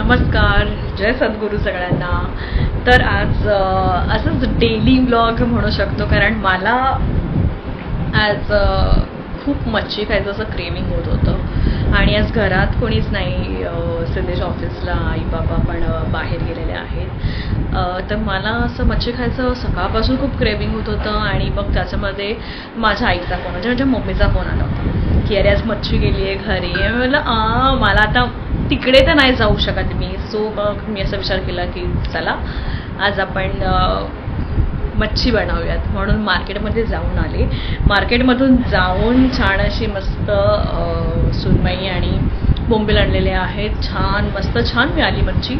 नमस्कार, जय सद्गुरू सगळ्यांना. तर आज असंच डेली व्लॉग म्हणू शकतो, कारण मला आज खूप मच्छी खायचं असं क्रेविंग होत होतं. आणि आज घरात कोणीच नाही, सिद्धेश ऑफिसला आई बाबा पण बाहेर गेलेले आहेत. तर मला असं मच्छी खायचं सकाळपासून खूप क्रेविंग होत होतं. आणि मग त्याच्यामध्ये माझ्या आईचा फोन, म्हणजे माझ्या मम्मीचा फोन आला होता की अरे आज मच्छी गेली आहे घरी. म्हणलं मला आता तिकडे तर नाही जाऊ शकत मी. सो मग मी असा विचार केला की चला आज आपण मच्छी बनवूयात, म्हणून मार्केटमध्ये जाऊन आले. मार्केटमधून जाऊन छान अशी मस्त सुरमई आणि बोंबील आणलेले आहेत. छान मिळाली मच्छी.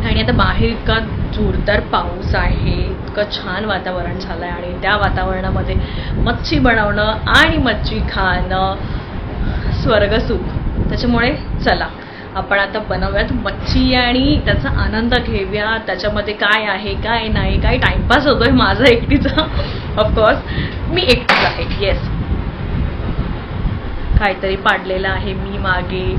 आणि आता बाहेर इतका जोरदार पाऊस आहे, इतकं छान वातावरण झालं आहे. आणि त्या वातावरणामध्ये मच्छी बनवणं आणि मच्छी खाणं स्वर्गसुख. त्याच्यामुळे चला आपण आता बनवूयात मच्छी आणि त्याचा आनंद घेऊया. त्याच्यामध्ये काय आहे काय नाही, काय टाइमपास होतोय माझा एकटीचा. ऑफकोर्स मी एकटीच आहे. येस, काहीतरी पाडलेलं आहे मी मागे.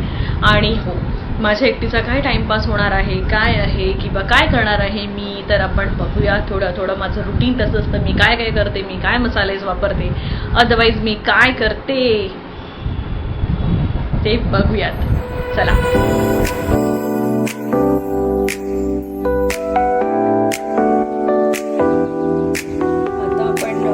आणि हो, माझ्या एकटीचा काय टाइमपास होणार आहे, काय आहे किंवा काय करणार आहे मी, तर आपण बघूया. थोडं माझं रुटीन तसं असतं. मी काय करते, मी काय मसालेज वापरते, अदरवाईज मी काय करते ते बघूयात. चला आता आपण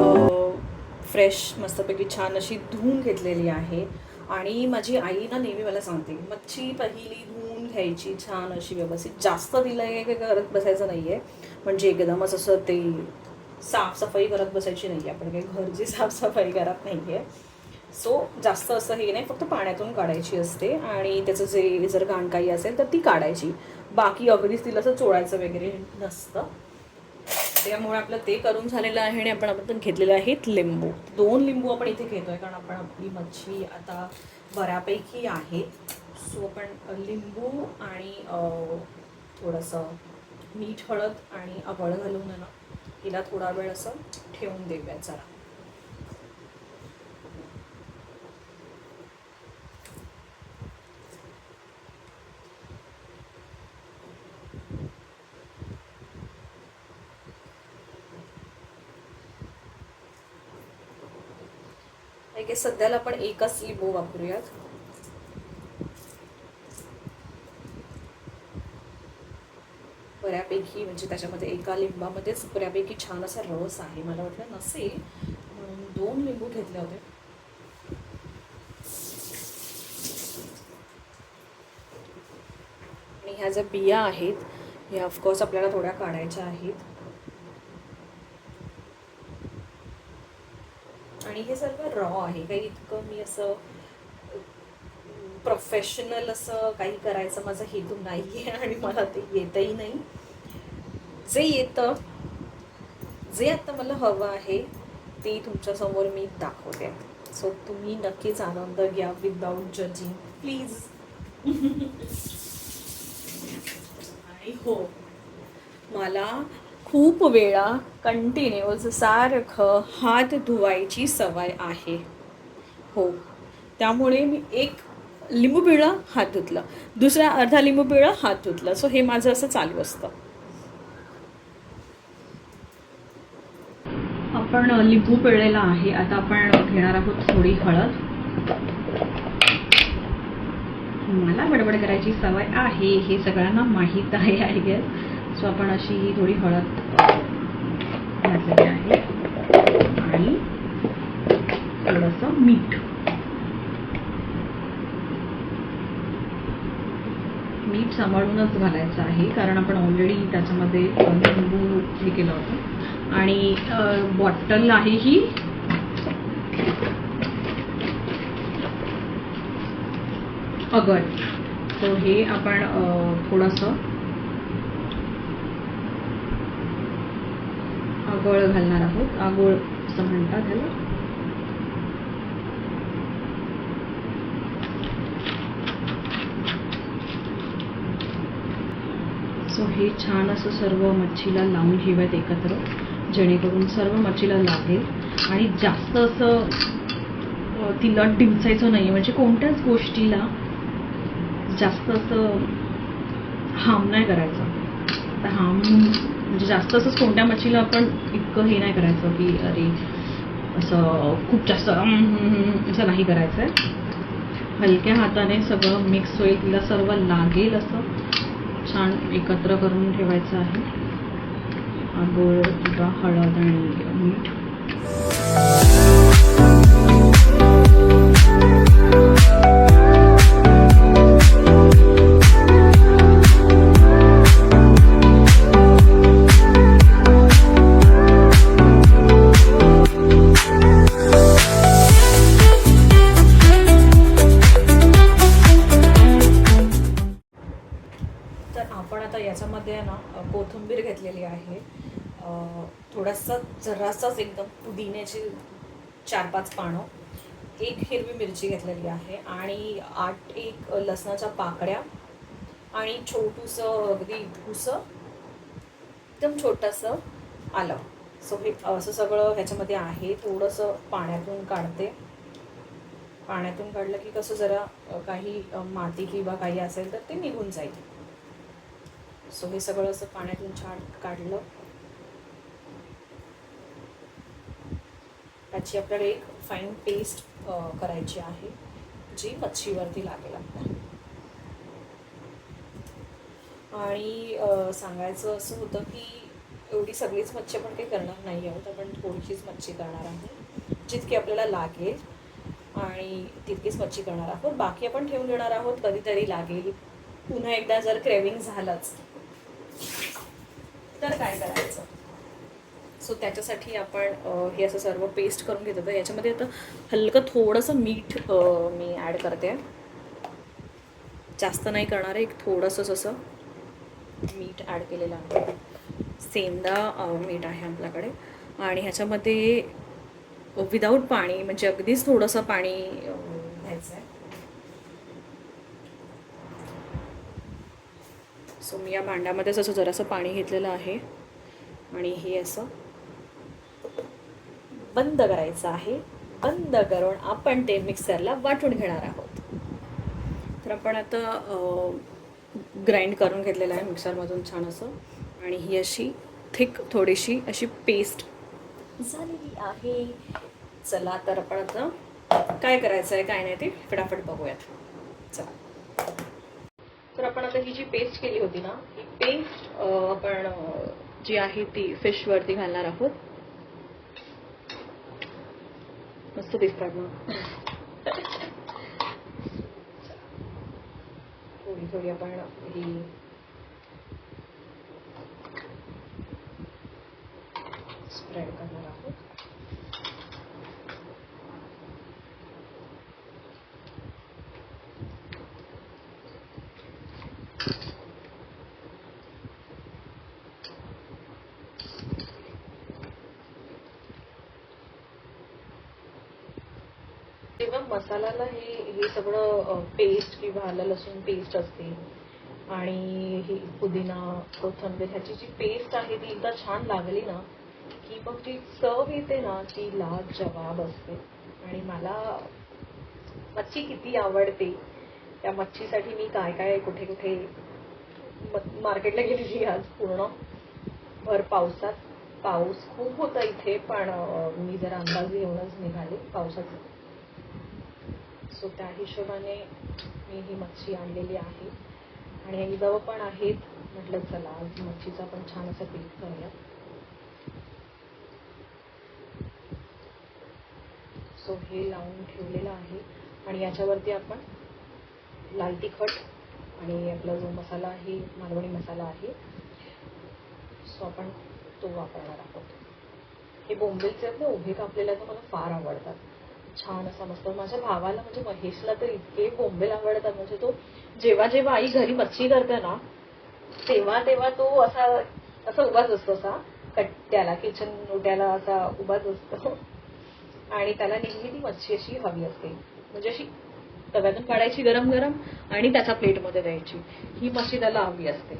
फ्रेश मस्तपैकी छान अशी धुवून घेतलेली आहे. आणि माझी आई ना नेहमी मला सांगते मच्छी पहिली धुवून घ्यायची छान अशी व्यवस्थित. जास्त तिला हे करत बसायचं नाही आहे, म्हणजे एकदमच असं ते साफसफाई करत बसायची नाही आहे. आपण काही घरची साफसफाई करत नाही आहे. सो जास्त असं हे नाही, फक्त पाण्यातून काढायची असते. आणि त्याचं जे जर घाण काही असेल तर ती काढायची. बाकी अगदीच तिला असं चोळायचं वगैरे नसतं. त्यामुळे आपलं ते करून झालेलं आहे. आणि आपण घेतलेले आहेत लिंबू. 2 लिंबू आपण इथे घेतोय, कारण आपण आपली मच्छी आता बऱ्यापैकी आहे. सो आपण लिंबू आणि थोडंसं मीठ, हळद आणि आगळ घालून ना हिला थोडा वेळ असं ठेवून देऊया जरा. सध्याला आपण एकच लिंबू वापरूयात. बऱ्यापैकी म्हणजे त्याच्यामध्ये एका लिंबामध्येच बऱ्यापैकी छान असा रस आहे. मला वाटलं नसेल म्हणून 2 लिंबू घेतले होते. आणि ह्या ज्या बिया आहेत ह्या ऑफकोर्स आपल्याला थोड्या काढायच्या आहेत. आणि हे सर्व रॉ आहे. काही इतकं मी असं प्रोफेशनल असं काही करायचं माझा हेतू नाही आहे. आणि मला ते येतही नाही. जे येतं, जे आता मला हवं आहे ते तुमच्यासमोर मी दाखवते. सो तुम्ही नक्कीच आनंद घ्या विदाऊट जजिंग प्लीज. आणि हो, मला खूप वेळा कंटिन्यूअस सारखं हात धुवायची सवय आहे. हो, त्यामुळे मी एक लिंबू पिळला हात धुतला, दुसरा अर्धा लिंबू पिळला हात धुतला. सो हे माझं असं चालू असतं. आपण लिंबू पिळलेला आहे. आता आपण घेणार आहोत थोडी हळद. मला बडबड करायची सवय आहे, हे सगळ्यांना माहीत आहे आय गेस. सो आपण अशी थोडी हळद घातलेली आहे आणि थोडंसं मीठ. मीठ सांभाळूनच घालायचं आहे, कारण आपण ऑलरेडी त्याच्यामध्ये लिंबू हे केलं होतं. आणि बॉटल आहे ही आगळ. सो हे आपण थोडंसं आगळ घालणार आहोत. आगळ असं म्हणतात ह्याला. सो हे छान असं सर्व मच्छीला लावून घेऊयात एकत्र, जेणेकरून सर्व मच्छीला लागेल. आणि जास्त असं तिला डिंचायचं नाही, म्हणजे कोणत्याच गोष्टीला जास्त असं हार्म नाही करायचा. तर हार्म म्हणजे जास्त असं कोणत्या मच्छीला आपण इतकं हे नाही करायचं की अरे असं खूप जास्त असं नाही करायचं आहे. हलक्या हाताने सगळं मिक्स होईल, तिला सर्व लागेल असं छान एकत्र करून ठेवायचं आहे. गोड किंवा हळद आणि मीठ. तर आपण आता याच्यामध्ये ना कोथिंबीर घेतलेली आहे, थोडासा जरासाच एकदम पुदिन्याची 4-5 पानं, 1 हिरवी मिरची घेतलेली आहे आणि 8 लसणाच्या पाकळ्या आणि छोटूसं अगदी भुसं एकदम छोटंसं आलं. सो हे असं सगळं ह्याच्यामध्ये आहे. थोडंसं पाण्यातून काढते. पाण्यातून काढलं की कसं जरा काही माती किंवा काही असेल तर ते निघून जाईल. सो हे सगळं असं पाण्यातून छान काढलं. त्याची आपल्याला एक फाईन पेस्ट करायची आहे जी मच्छीवरती लागेल आपल्याला. आणि सांगायचं असं होतं की एवढी सगळीच मच्छी आपण काही करणार नाही आहोत, आपण थोडीशीच मच्छी करणार आहोत, जितकी आपल्याला लागेल आणि तितकीच मच्छी करणार आहोत. बाकी आपण ठेवून देणार आहोत, कधीतरी लागेल. पुन्हा एकदा जर क्रेविंग झालंच तर काय करायचं. सो त्याच्यासाठी आपण हे असं सर्व पेस्ट करून घेतो. तर याच्यामध्ये आता हलकं थोडंसं मीठ मी ॲड करते. जास्त नाही करणार आहे, एक थोडंसं असं मीठ ॲड केलेलं आहे. सेंदा मीठ आहे आपल्याकडे. आणि ह्याच्यामध्ये विदाऊट पाणी म्हणजे अगदीच थोडंसं पाणी घ्यायचं आहे. सो मी या भांड्यामध्येच असं जरासं पाणी घेतलेलं आहे आणि हे असं बंद करायचं आहे. बंद करून आपण ते मिक्सरला वाटून घेणार आहोत. तर आपण आता ग्राइंड करून घेतलेलं आहे मिक्सरमधून छान असं, आणि ही अशी थिक थोडीशी अशी पेस्ट झालेली आहे. चला तर आपण आता काय करायचं आहे काय नाही ते फटाफट बघूयात. चला. तर आपण आता ही जी पेस्ट केली होती ना, ही पेस्ट आपण जी आहे ती फिशवरती घालणार आहोत. मस्त दिसतात ना. थोडी थोडी आपण ही स्प्रेड करणार आहोत. तेव्हा मसाल्याला हे सगळं पेस्ट किंवा आलं लसूण पेस्ट असते आणि ही पुदिना कोथिंबीर ह्याची जी पेस्ट आहे ती एकदा छान लागली ना की मग जी चव येते ना ती लाजवाब असते. आणि मला मच्छी किती आवडते, त्या मच्छीसाठी मी काय काय कुठे कुठे मार्केटला गेलेली आज पूर्ण भर पावसात. पाऊस खूप होता इथे पण मी जरा अंदाज येऊनच निघाले पावसाचं. सो त्या हिशोबाने मी ही मच्छी आणलेली आहे आणि आई जवळ पण आहेत. म्हटलं चला आज मच्छीचा पण छान असा पीठ करूया. सो हे लावून ठेवलेलं आहे आणि याच्यावरती आपण लाल तिखट आणि आपला जो मसाला आहे मालवणी मसाला आहे सो आपण तो वापरणार आहोत. हे बोंबिलचे आपले उभे कापलेले तर मला फार आवडतात. छान असा मस्त. माझ्या भावाला म्हणजे महेशला तर इतके बोंबील आवडतात. म्हणजे तो जेव्हा जेव्हा आई घरी मच्छी करते ना तेव्हा तेव्हा तो असा असा उभाच असतो, असा कट्ट्याला किचन ओट्याला असा उभाच असतो आणि त्याला नेहमी ती मच्छी अशी हवी असते. म्हणजे अशी तव्यातून काढायची गरम गरम आणि त्याच्या प्लेटमध्ये द्यायची. ही मच्छी त्याला हवी असते.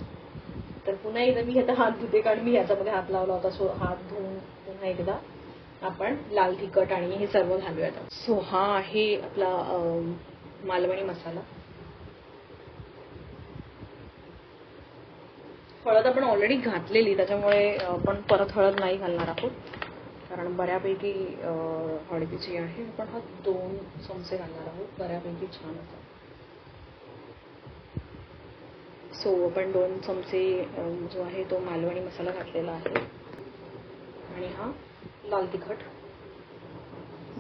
तर पुन्हा एकदा मी आता हात धुते कारण मी ह्याच्यामध्ये हात लावला होता. सो हात धुवून पुन्हा एकदा आपण लाल तिखट आणि हे सर्व घालूयात. सो हा आहे आपला मालवणी मसाला. हळद आपण ऑलरेडी घातलेली, त्याच्यामुळे आपण परत हळद नाही घालणार आहोत, कारण बऱ्यापैकी हळदीची आहे. आपण हा 2 चमचे घालणार आहोत, बऱ्यापैकी छान असं. सो आपण 2 चमचे जो आहे तो मालवणी मसाला घातलेला आहे. आणि हा लाल तिखट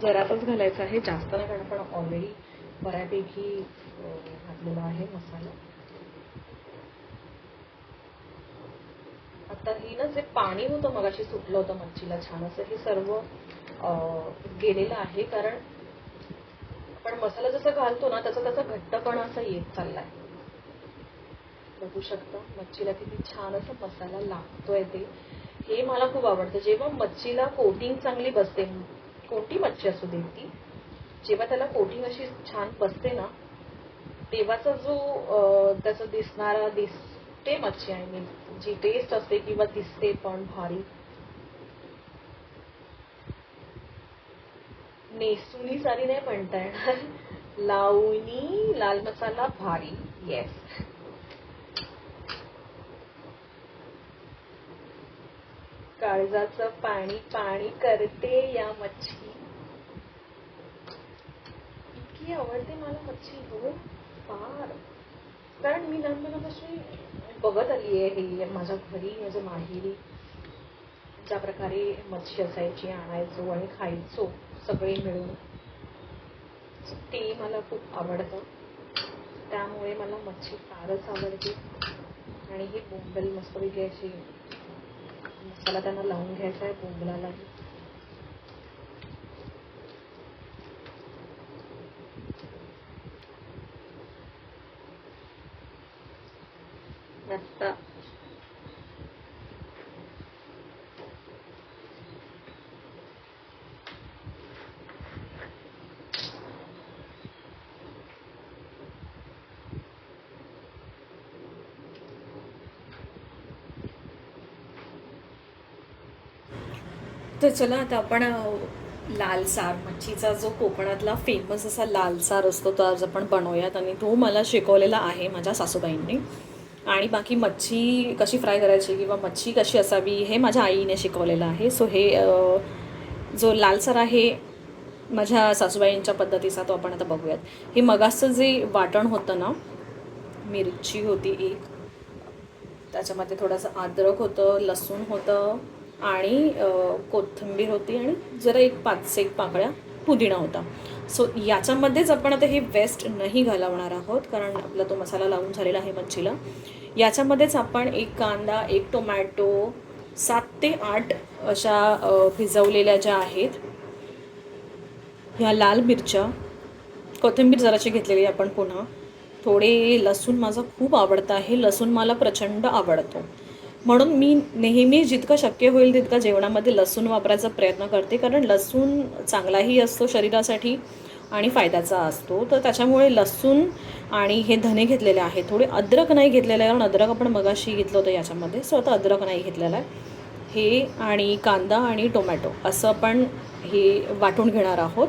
जरासाच घालायचा आहे, जास्त नाही, कारण आपण ऑलरेडी बऱ्यापैकी घातलेला आहे मसाला. आता ही ना जे पाणी होतं मगाशी सुटलं होतं मच्छीला छान असं, हे सर्व गेलेलं आहे, कारण आपण मसाला जसा घालतो ना त्याचा घट्टपणा असा येत चाललाय. बघू शकता मच्छीला किती छान असा मसाला लागतोय ते. हे मला खूप आवडतं, जेव्हा मच्छीला कोटिंग चांगली बसते, कोणती मच्छी असू दे ती, जेव्हा त्याला कोटिंग अशी छान बसते ना, तेव्हाचा जो त्याचा दिसते मच्छी आहे, मी जी टेस्ट असते किंवा दिसते पण भारी. नेसुनी सारी नाही म्हणता येणार, लावणी लाल मसाला भारी. येस, काळजाचं पाणी पाणी करते या मच्छी. इतकी आवडते मला मच्छी हो फार, कारण मी लहानपणापासून बघत आली आहे ही. माझ्या घरी, माझ्या माहेरी ज्या प्रकारे मच्छी असायची, आणायचो आणि खायचो सगळे मिळून, ते मला खूप आवडतं. त्यामुळे मला मच्छी फारच आवडते. आणि ही बोंबील मस्तपैकी अशी मसाला त्यांना लावून घ्यायचा आहे बोंबलालाही. मस्त. तर चला आता आपण लाल सार, मच्छीचा जो कोकणातला फेमस असा लाल सार असतो तो आज आपण बनवूयात. आणि तो मला शिकवलेला आहे माझ्या सासूबाईंनी. आणि बाकी मच्छी कशी फ्राय करायची किंवा मच्छी कशी असावी हे माझ्या आईने शिकवलेलं आहे. सो हे जो लाल सार आहे माझ्या सासूबाईंच्या पद्धतीचा, तो आपण आता बघूयात. हे मगाचं जे वाटण होतं ना, मिरची होती एक, त्याच्यामध्ये थोडंसं अद्रक होतं, लसूण होतं आणि कोथिंबीर होती, आणि जरा एक 5-6 पाकळ्या पुदिना होता. सो याच्यामध्येच आपण आता हे वेस्ट नाही घालवणार आहोत, कारण आपला तो मसाला लावून झालेला आहे मच्छीला. याच्यामध्येच आपण एक कांदा, एक टोमॅटो, 7 ते 8 अशा भिजवलेल्या ज्या आहेत ह्या लाल मिरच्या, कोथिंबीर जराशी घेतलेली आपण पुन्हा, थोडे लसूण. माझं खूप आवडतं आहे लसूण, मला प्रचंड आवडतो, म्हणून मी नेहमी जितकं शक्य होईल तितकं जेवणामध्ये लसूण वापरायचा प्रयत्न करते, कारण लसूण चांगलाही असतो शरीरासाठी आणि फायद्याचा असतो. तर त्याच्यामुळे लसूण आणि हे धने घेतलेले आहे. थोडे अद्रक नाही घेतलेलं आहे, कारण अद्रक आपण मगाशी घेतलं होतं याच्यामध्ये, सो आता अद्रक नाही घेतलेलं आहे. हे आणि कांदा आणि टोमॅटो असं आपण हे वाटून घेणार आहोत.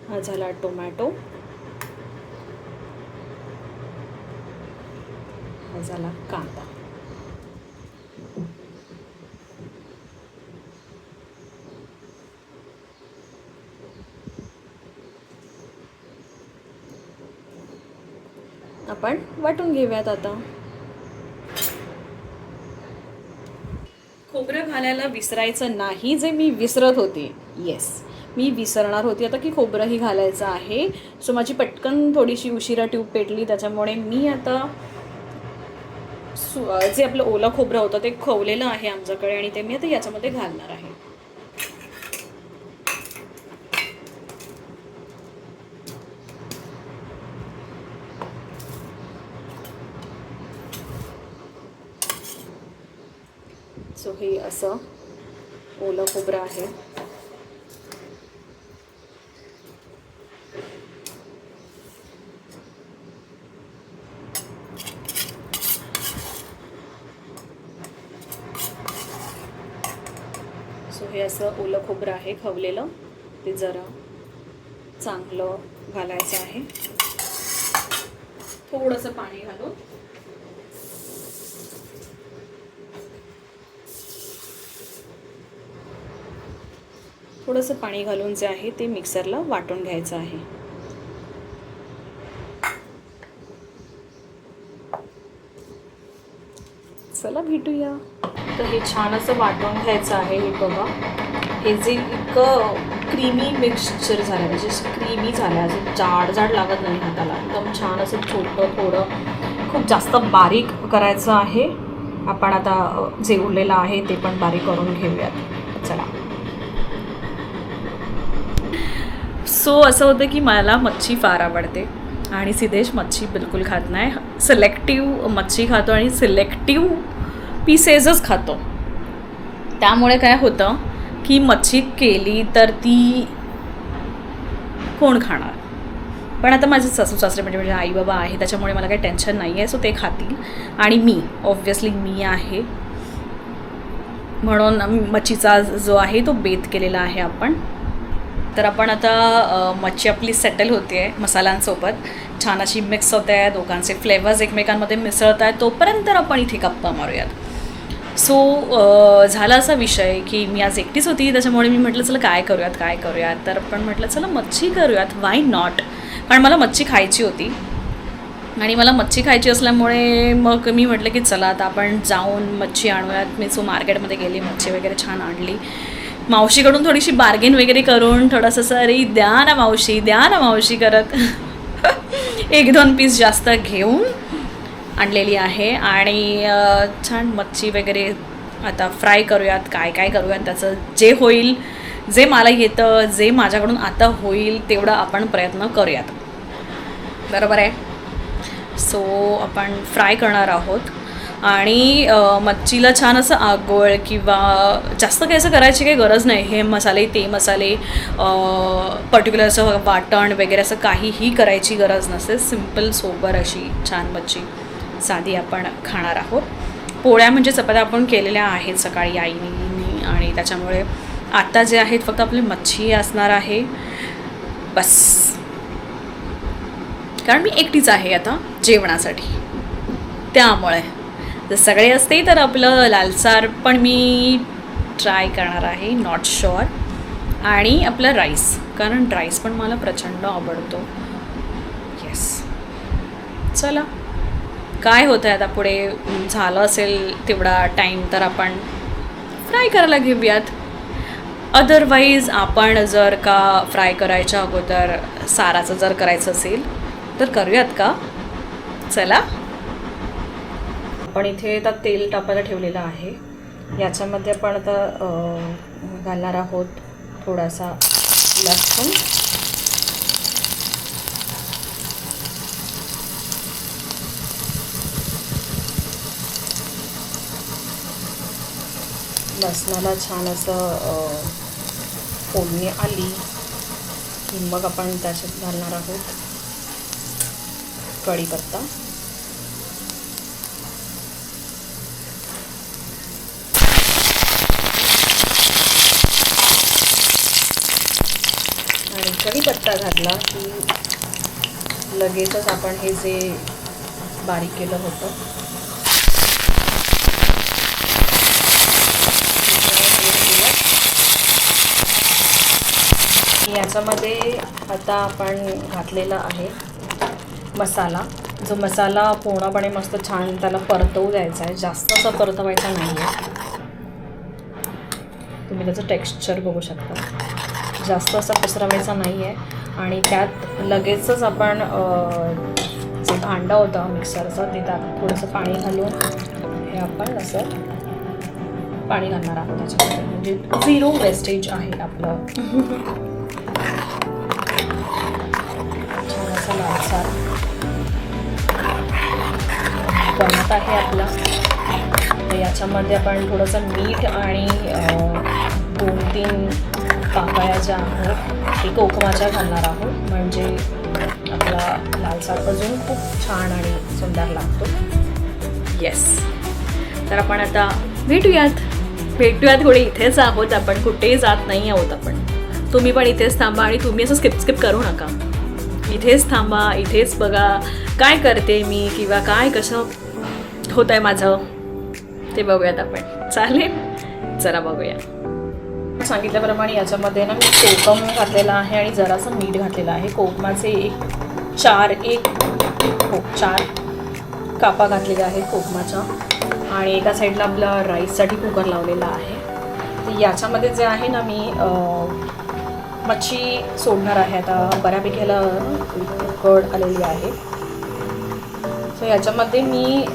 हा झाला टोमॅटो, हा झाला कांदा. आपण वाटून घेऊयात आता. खोबरं घालायला विसरायचं नाही, जे मी विसरत होते. येस, मी विसरणार होती आता की खोबरंही घालायचं आहे. सो माझी पटकन थोडीशी उशिरा ट्यूब पेटली, त्याच्यामुळे मी आता जे आपलं ओलं खोबरं होतं ते खवलेलं आहे आमच्याकडे, आणि ते मी आता याच्यामध्ये घालणार आहे. सो हे असं ओलं खोबरं आहे. सो हे असं ओलं खोबरं आहे खवलेलं, ते जरा चांगलं घालायचं आहे. थोडंसं पाणी घालून जे आहे ते मिक्सरला वाटून घ्यायचं आहे. चला भेटूया. तर हे छान असं वाटून घ्यायचं आहे. हे बघा, हे जे इतकं क्रीमी मिक्सचर झालं, म्हणजे क्रीमी झालं, असं जाड लागत नाही हाताला, एकदम छान असं छोटं, थोडं खूप जास्त बारीक करायचं आहे. आपण आता जे उरलेलं आहे ते पण बारीक करून घेऊयात. चला. सो असं होतं की मला मच्छी फार आवडते आणि सिद्धेश मच्छी बिलकुल खात नाही. सिलेक्टिव्ह मच्छी खातो आणि सिलेक्टिव्ह पीसेसच खातो. त्यामुळे काय होतं की मच्छी केली तर ती कोण खाणार. पण आता माझे सासू सासरे म्हणजे आई बाबा आहे, त्याच्यामुळे मला काही टेन्शन नाही आहे. सो ते खातील आणि मी ऑब्व्हियसली मी आहे म्हणून मच्छीचा जो आहे तो बेत केलेला आहे आपण. तर आपण आता मच्छी आपली सेटल होते आहे मसाल्यांसोबत, छान अशी मिक्स होते आहे, दोघांचे फ्लेवर्स एकमेकांमध्ये मिसळत आहेत, तोपर्यंत आपण इथे गप्पा मारूयात. सो झाला असा विषय की मी आज एकटीच होती, त्याच्यामुळे मी म्हटलं चला काय करूयात. तर आपण म्हटलं चला मच्छी करूयात, वाय नॉट. कारण मला मच्छी खायची होती आणि मला मच्छी खायची असल्यामुळे मग मी म्हटलं की चला आता आपण जाऊन मच्छी आणूयात. मी मार्केटमध्ये गेली, मच्छी वगैरे छान आणली. मावशीकडून थोडीशी बार्गेन वगैरे करून थोडंसं अरे द्या ना मावशी करत 1-2 पीस जास्त घेऊन आणलेली आहे. आणि छान मच्छी वगैरे आता फ्राय करूयात. काय करूयात त्याचं जे होईल, जे मला येतं, जे माझ्याकडून आता होईल तेवढा आपण प्रयत्न करूयात. बरोबर आहे. सो आपण फ्राय करणार आहोत आणि मच्छीला छान असं आगोळ किंवा जास्त काही असं करायची काही गरज नाही. हे मसाले ते मसाले पर्टिक्युलर असं वाटण वगैरे असं काहीही करायची गरज नसते. सिम्पल सोबर अशी छान मच्छी साधी आपण खाणार आहोत. पोळ्या म्हणजे चपात्या आपण केलेल्या आहेत सकाळी आईनी, आणि त्याच्यामुळे आता जे आहेत फक्त आपली मच्छी असणार आहे बस. कारण मी एकटीच आहे आता जेवणासाठी, त्यामुळे जर सगळे असते तर आपलं लालसार पण मी ट्राय करणार आहे, नॉट शुअर. आणि आपलं राईस, कारण राईस पण मला प्रचंड आवडतो. येस. चला काय होतं आहे आता पुढे, झालं असेल तेवढा टाईम तर आपण फ्राय करायला घेऊयात. अदरवाईज आपण जर का फ्राय करायच्या अगोदर साराचं जर करायचं असेल तर करूयात का. चला. आपण इथे आता तेल टाकायला ठेवलेलं आहे. याच्यामध्ये आपण आता घालणार आहोत थोडासा लसूण, लसणाला छान असं फोडणी आली की मग आपण त्याच्यात घालणार आहोत कढीपत्ता. आणि कढीपत्ता घातला की लगेचच आपण हे जे बारीक केलं होतं याच्यामध्ये आता आपण घातलेला आहे मसाला. जो मसाला पूर्णपणे मस्त छान त्याला परतवू द्यायचा आहे, जास्त असं परतवायचा नाही आहे. तुम्ही त्याचं टेक्स्चर बघू शकता, जास्त असं पसरवायचा नाही आहे. आणि त्यात लगेचच आपण जे भांडं होतं मिक्सरचं ते त्यात थोडंसं पाणी घालून हे आपण असं पाणी घालणार आहोत त्याच्यामध्ये, म्हणजे 0 वेस्टेज आहे आपलं. छान असं लालसार बनत आहे आपला. तर याच्यामध्ये आपण थोडंसं मीठ आणि 2-3 पाकळ्या ज्या आहेत ते कोकमाच्या घालणार आहोत, म्हणजे आपला लालसार अजून खूप छान आणि सुंदर लागतो. येस. तर आपण आता भेटूयात. भेटूया थोडे, इथेच आहोत आपण, कुठेही जात नाही आहोत आपण. तुम्ही पण इथेच थांबा आणि तुम्ही असं स्किप करू नका. इथेच थांबा, इथेच बघा काय करते मी किंवा काय कसं होत आहे माझं ते बघूयात आपण. चालेल, चला बघूया. सांगितल्याप्रमाणे याच्यामध्ये ना मी कोकम घातलेला आहे आणि जरासं मीठ घातलेलं आहे. कोकमाचे चार कापा घातलेल्या आहेत कोकमाच्या. आणि एका साईडला आपला राईससाठी कुकर लावलेला आहे. तर याच्यामध्ये जे आहे ना मी मच्छी सोडणार आहे. आता बऱ्यापैकी ह्याला उकड आलेली आहे. सो याच्यामध्ये मी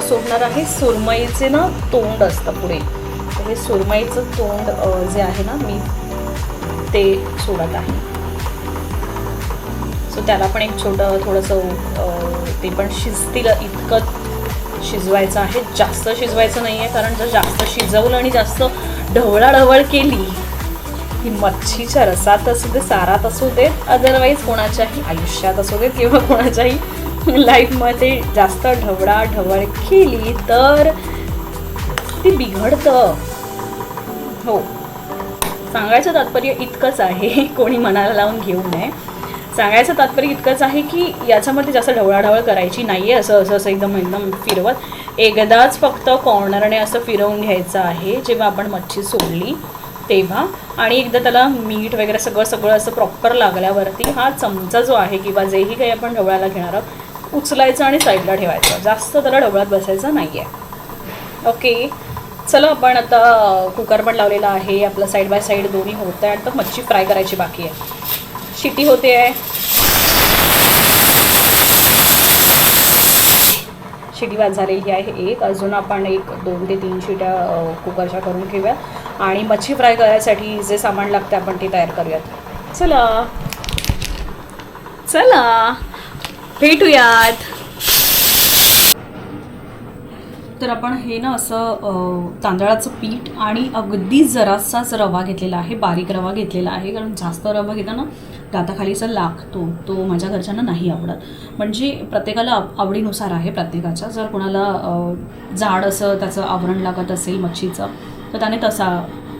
सोडणार आहे सुरमईचे ना तोंड असतं पुढे. तर हे सुरमईचं तोंड जे आहे ना मी ते सोडत आहे. सो त्याला पण एक छोटं थोडंसं ते पण शिजतील इतकं शिजवायचं आहे. जास्त शिजवायचं नाही आहे, कारण जर जास्त शिजवलं आणि जास्त ढवळाढवळ केली ही मच्छीच्या रसात असू दे, सारात असू दे, अदरवाईज कोणाच्याही आयुष्यात असू दे किंवा कोणाच्याही लाईफमध्ये जास्त ढवळाढवळ केली तर ती बिघडतं. हो, सांगायचं तात्पर्य इतकंच आहे, कोणी मनाला लावून घेऊ नये. सांगायचं तात्पर्य इतकंच आहे की याच्यामध्ये जास्त ढवळाढवळ करायची नाही आहे. असं एकदम फिरवत एकदाच फक्त कॉर्नरने असं फिरवून घ्यायचं आहे जेव्हा आपण मच्छी सोडली तेव्हा. आणि एकदा त्याला मीठ वगैरे सगळं असं प्रॉपर लागल्यावरती हा चमचा जो आहे किंवा जेही काही आपण ढवळायला घेणार आहोत उचलायचं आणि साईडला ठेवायचं. जास्त त्याला ढवळत बसायचं नाही आहे. ओके, चला आपण आता कुकर पण लावलेला आहे. आपलं साईड बाय साईड दोन्ही होतं आहे. आता मच्छी फ्राय करायची बाकी आहे. शिटी होते आहे. शिटी वाज झालेली आहे एक. अजून आपण 2 ते 3 शिट्या कुकरच्या करून घेऊया आणि मच्छी फ्राय करायसाठी जे सामान लागतं आपण ते तयार करूयात. चला चला भेटूयात. तर आपण हे ना असं तांदळाचं पीठ आणि अगदी जरासाच रवा घेतलेला आहे, बारीक रवा घेतलेला आहे. कारण जास्त रवा घेताना दाताखालीचा लागतो, तो माझ्या घरच्यांना नाही आवडत. म्हणजे प्रत्येकाला आवडीनुसार आहे प्रत्येकाच्या. जर कोणाला जाड असं त्याचं आवरण लागत असेल मच्छीचं तर त्याने तसा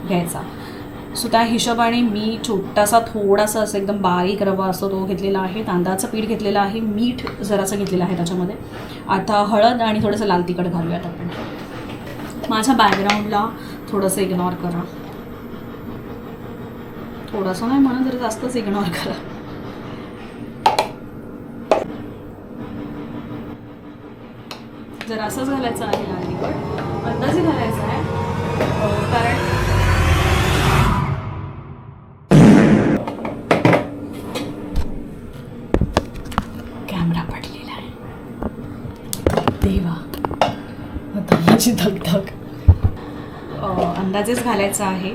घ्यायचा. सो त्या हिशोबाने मी छोटासा थोडासा असं एकदम बारीक रवा असतो तो घेतलेला आहे. तांदळाचं पीठ घेतलेलं आहे, मीठ जरासं घेतलेलं आहे त्याच्यामध्ये. आता हळद आणि थोडंसं लाल तिखट घालूयात आपण. माझ्या बॅकग्राऊंडला थोडंसं इग्नोर करा. थोडंसं नाही म्हणून जरा जास्तच इग्नोर करा. जरा असंच घालायचं आहे लाल तिखट, अंदाजे घालायचं आहे कारण कॅमेरा पडलेला आहे. देवा, आता माझी धगधग. अंदाजेच घालायचं आहे.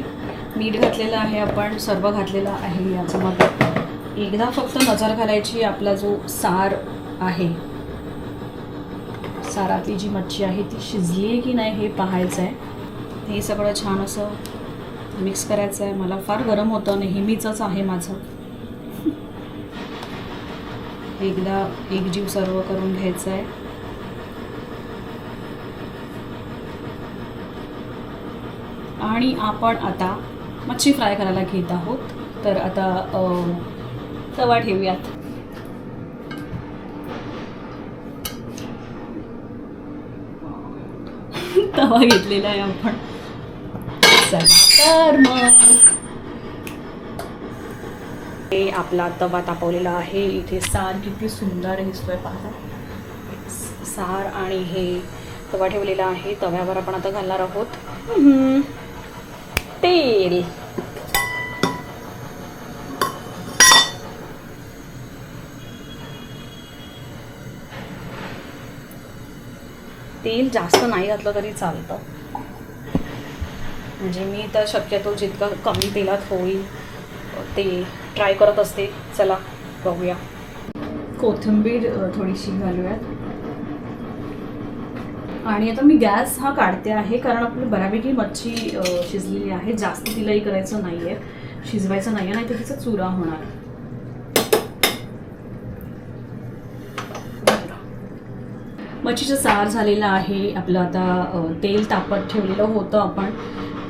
मीठ घातलेलं आहे आपण, सर्व घातलेलं आहे याच्यामध्ये. एकदा फक्त नजर घालायची आपला जो सार आहे, सारातली जी मच्छी आहे ती शिजली आहे की नाही हे पाहायचं आहे. हे सगळं छान असं मिक्स करायचं आहे. मला फार गरम होतं, नेहमीचंच आहे माझं. एकदा एकजीव सर्व करून घ्यायचं आहे. आणि आपण आता मच्छी फ्राय करायला घेत आहोत. तर आता तवा ठेवूयात. तवा घेतलेला आहे आपण. तर मग हे आपला तवा तापवलेला आहे. इथे सार किती सुंदर दिसतोय पाहता. सार आणि हे तवा ठेवलेला आहे. तव्यावर आपण आता घालणार आहोत तेल. तेल जास्त नाही घातलं तरी चालतं. म्हणजे मी तर शक्यतो जितकं कमी तेलात होईल ते ट्राय करत असते. चला बघूया. कोथिंबीर थोडीशी घालूयात. आणि आता मी गॅस हा काढते आहे कारण आपली बऱ्यापैकी मच्छी शिजलेली आहे. जास्त तिलाही करायचं नाही आहे, शिजवायचं नाही आहे, नाही तर तिचा चुरा होणार. मच्छीचं सार झालेलं आहे आपलं. आता तेल तापत ठेवलेलं होतं आपण,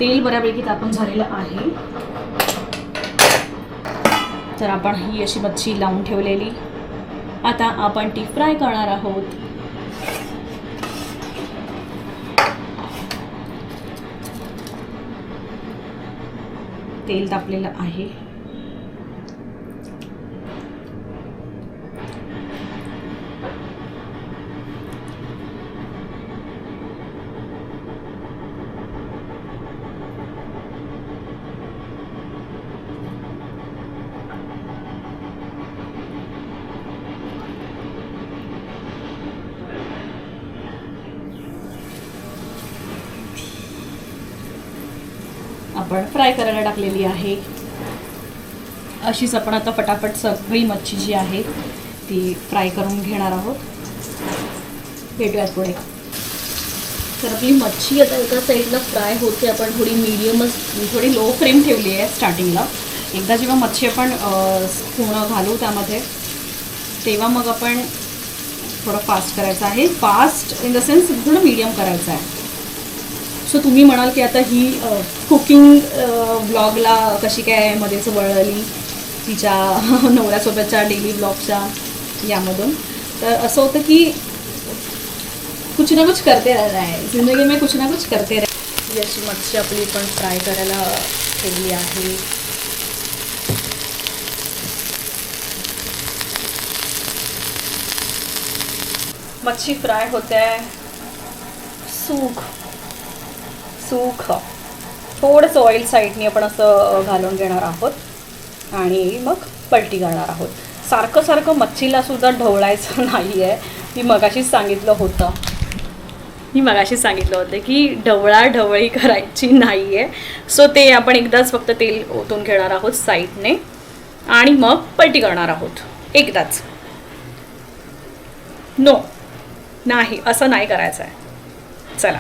तेल बऱ्यापैकी तापून झालेलं आहे. तर आपण ही अशी मच्छी लावून ठेवलेली, आता आपण ती फ्राय करणार आहोत. तेल तापलेलं आहे. आपण फ्राय करायला टाकलेली आहे. अशीच आपण आता फटाफट सगळी मच्छी जी आहे ती फ्राय करून घेणार आहोत. भेटूयात पुढे. तर आपली मच्छी आता एका साईडला फ्राय होते. आपण थोडी लो फ्लेम ठेवली आहे स्टार्टिंगला. एकदा जेव्हा मच्छी आपण पूर्ण घालू त्यामध्ये, तेव्हा मग आपण थोडं फास्ट करायचं आहे. फास्ट इन द सेन्स थोडं मीडियम करायचं आहे. सो तुम्ही म्हणाल की आता ही कुकिंग ब्लॉगला कशी काय मध्येच वळली तिच्या नवऱ्यासोबतच्या डेली ब्लॉगच्या यामधून. तर असं होतं की कुछ ना कुछ करते रहना है जिंदगी में, कुछ ना कुछ करते रह. ही अशी मच्छी आपली पण फ्राय करायला ठेवली आहे. मच्छी फ्राय होते आहे. सूख थोडंसं ऑइल साईडनी आपण असं घालून घेणार आहोत आणि मग पलटी करणार आहोत. सारखं मच्छीला सुद्धा ढवळायचं नाही आहे. मी मगाशीच सांगितलं होतं की ढवळाढवळी करायची नाही आहे. सो ते आपण एकदाच फक्त तेल ओतून घेणार आहोत साईडने आणि मग पलटी करणार आहोत एकदाच. नाही असं नाही करायचं आहे. चला.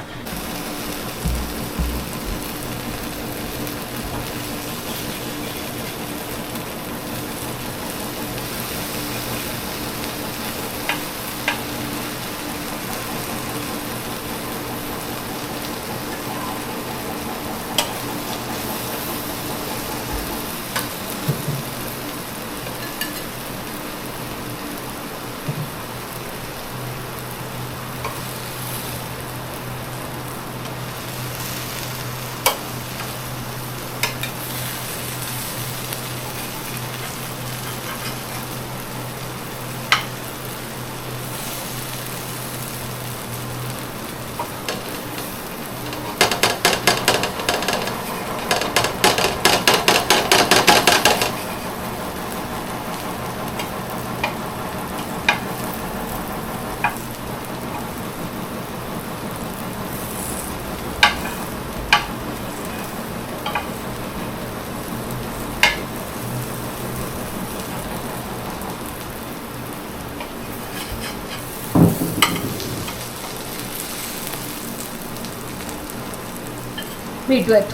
भेटूयात.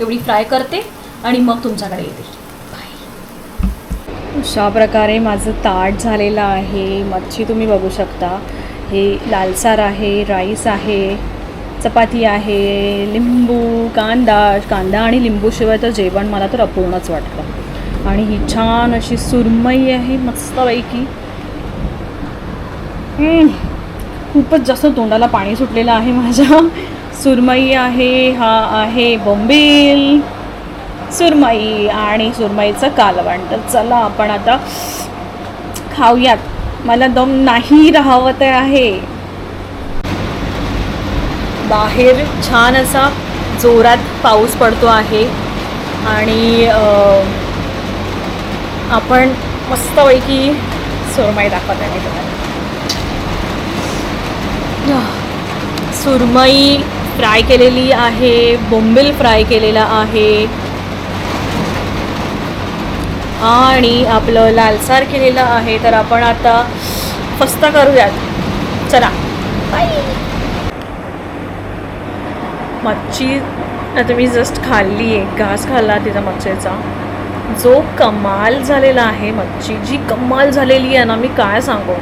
एवढी फ्राय करते आणि मग तुमच्याकडे येते. अशा प्रकारे माझं ताट झालेलं आहे. मच्छी तुम्ही बघू शकता. हे लालसार आहे, राईस आहे, चपाती आहे, लिंबू, कांदा आणि लिंबूशिवाय तर जेवण मला तर अपूर्णच वाटतं. आणि ही छान अशी सुरमई आहे मस्तपैकी. खूपच जास्त तोंडाला पाणी सुटलेलं आहे माझ्या. सुरमई आहे. हा आहे बोंबील, सुरमई आणि सुरमईचं कालवण. तर चला आपण आता खाऊयात. मला दम नाही राहवत आहे. बाहेर छान असा जोरात पाऊस पडतो आहे आणि आपण मस्तपैकी सुरमई दाखवत आहे तुम्हाला. सुरमई फ्राय केलेली आहे, बोंबील फ्राय केलेला आहे आणि आपलं लालसार केलेलं आहे. तर आपण आता फस्ता करूयात. चला. मच्छी आता मी जस्ट खाल्ली आहे, घास खाल्ला तिचा मच्छीचा. जो कमाल झालेला आहे, मच्छी जी कमाल झालेली आहे ना, मी काय सांगू.